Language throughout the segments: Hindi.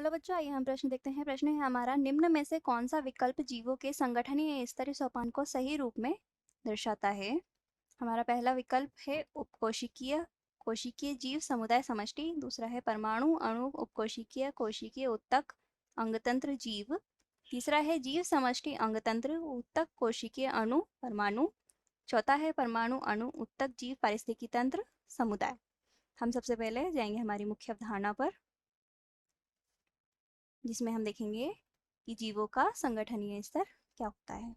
हेलो बच्चों, आइए हम प्रश्न देखते हैं। प्रश्न है हमारा, निम्न में से कौन सा विकल्प जीवों के संगठनीय स्तरीय सोपान को सही रूप में दर्शाता है। हमारा पहला विकल्प है उपकोशिकीय, कोशिकीय जीव समुदाय समष्टि। दूसरा है परमाणु, अणु, उपकोशिकीय, कोशिकीय, ऊतक, अंगतंत्र जीव। तीसरा है जीव समष्टि, अंगतंत्र, ऊतक, कोशिकीय, अणु, परमाणु। चौथा है परमाणु, अणु, ऊतक, जीव, पारिस्थितिकी तंत्र, समुदाय। हम सबसे पहले जाएंगे हमारी मुख्य अवधारणा पर, जिसमें हम देखेंगे कि जीवों का संगठनीय स्तर क्या होता है।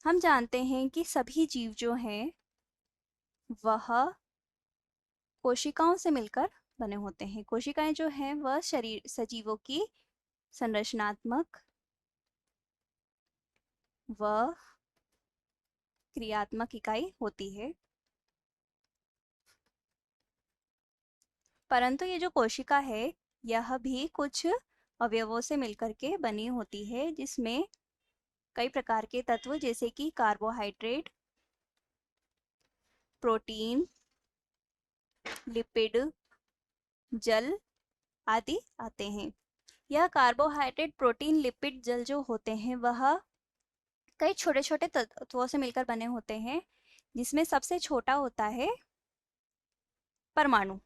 हम जानते हैं कि सभी जीव जो हैं वह कोशिकाओं से मिलकर बने होते हैं। कोशिकाएं जो हैं वह शरीर सजीवों की संरचनात्मक व क्रियात्मक इकाई होती है। परंतु ये जो कोशिका है यह भी कुछ अवयवों से मिलकर के बनी होती है, जिसमें कई प्रकार के तत्व जैसे कि कार्बोहाइड्रेट, प्रोटीन, लिपिड, जल आदि आते हैं। यह कार्बोहाइड्रेट, प्रोटीन, लिपिड, जल जो होते हैं वह कई छोटे छोटे तत्वों से मिलकर बने होते हैं, जिसमें सबसे छोटा होता है परमाणु।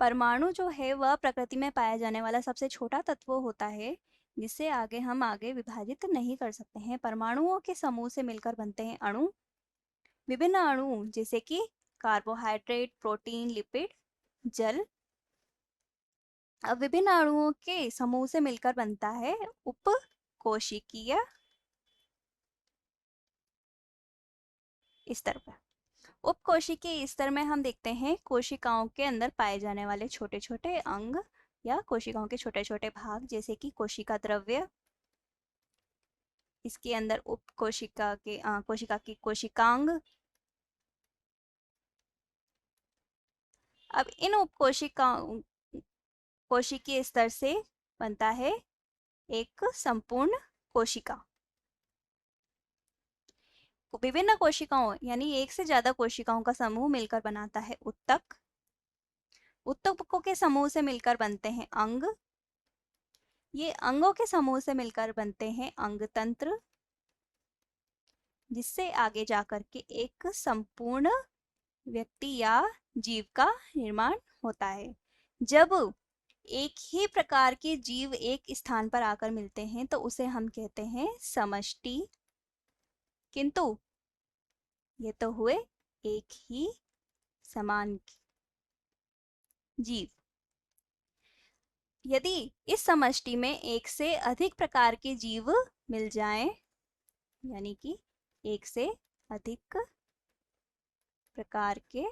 परमाणु जो है वह प्रकृति में पाया जाने वाला सबसे छोटा तत्व होता है, जिससे हम आगे विभाजित नहीं कर सकते हैं। परमाणुओं के समूह से मिलकर बनते हैं अणु। विभिन्न अणु जैसे कि कार्बोहाइड्रेट, प्रोटीन, लिपिड, जल। अब विभिन्न अणुओं के समूह से मिलकर बनता है उपकोशिकीय स्तर पर। उपकोशिकीय स्तर में हम देखते हैं कोशिकाओं के अंदर पाए जाने वाले छोटे छोटे अंग या कोशिकाओं के छोटे छोटे भाग, जैसे कि कोशिका द्रव्य, इसके अंदर उपकोशिका के कोशिका की कोशिकांग। अब इन कोशिकीय स्तर से बनता है एक संपूर्ण कोशिका। विभिन्न कोशिकाओं यानी एक से ज्यादा कोशिकाओं का समूह मिलकर बनाता है ऊतक। ऊतकों के समूह से मिलकर बनते हैं अंग। ये अंगों के समूह से मिलकर बनते हैं अंगतंत्र, जिससे आगे जाकर के एक संपूर्ण व्यक्ति या जीव का निर्माण होता है। जब एक ही प्रकार के जीव एक स्थान पर आकर मिलते हैं तो उसे हम कहते हैं समष्टि। किंतु ये तो हुए एक ही समान जीव। यदि इस समष्टि में एक से अधिक प्रकार के जीव मिल जाएं, यानी कि एक से अधिक प्रकार के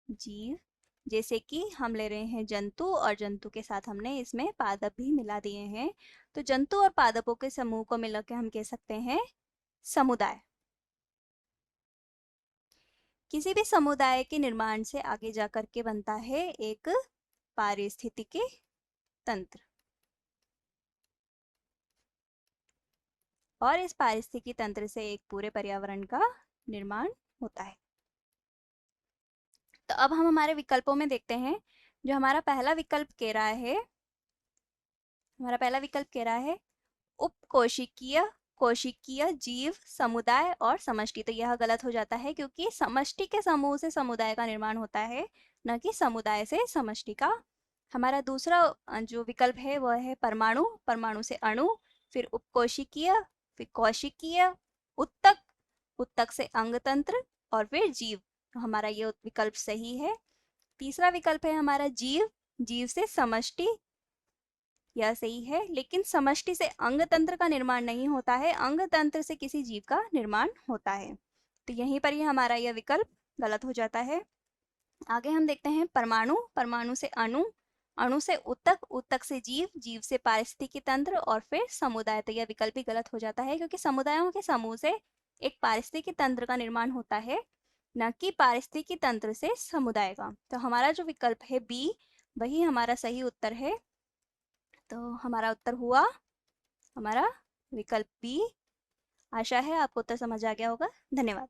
जीव, जैसे कि हम ले रहे हैं जंतु, और जंतु के साथ हमने इसमें पादप भी मिला दिए हैं, तो जंतु और पादपों के समूह को मिला के हम कह सकते हैं समुदाय। किसी भी समुदाय के निर्माण से आगे जाकर के बनता है एक पारिस्थितिकी तंत्र, और इस पारिस्थितिकी तंत्र से एक पूरे पर्यावरण का निर्माण होता है। तो अब हम हमारे विकल्पों में देखते हैं। जो हमारा पहला विकल्प कह रहा है, उपकोशिकीय, कोशिकीय, जीव, समुदाय और समष्टि। तो यह गलत हो जाता है, क्योंकि समष्टि के समूह से समुदाय का निर्माण होता है, न कि समुदाय से समष्टि का। हमारा दूसरा जो विकल्प है वह है परमाणु। परमाणु से अणु, फिर उपकोशिकीय, फिर कोशिकीय, ऊतक, ऊतक से अंगतंत्र और फिर जीव। तो हमारा ये विकल्प सही है। तीसरा विकल्प है हमारा जीव, जीव से समष्टि। यह सही है, लेकिन समष्टि से अंगतंत्र का निर्माण नहीं होता है, अंगतंत्र से किसी जीव का निर्माण होता है। तो यहीं पर ही हमारा यह विकल्प गलत हो जाता है। आगे हम देखते हैं परमाणु। परमाणु से अणु, अणु से ऊतक, ऊतक से जीव, जीव से पारिस्थितिकी तंत्र और फिर समुदाय। तो यह विकल्प भी गलत हो जाता है, क्योंकि समुदायों के समूह से एक पारिस्थितिकी तंत्र का निर्माण होता है, न कि पारिस्थितिकी तंत्र से समुदाय का। तो हमारा जो विकल्प है बी, वही हमारा सही उत्तर है। तो हमारा उत्तर हुआ हमारा विकल्प बी। आशा है आपको उत्तर समझ आ गया होगा। धन्यवाद।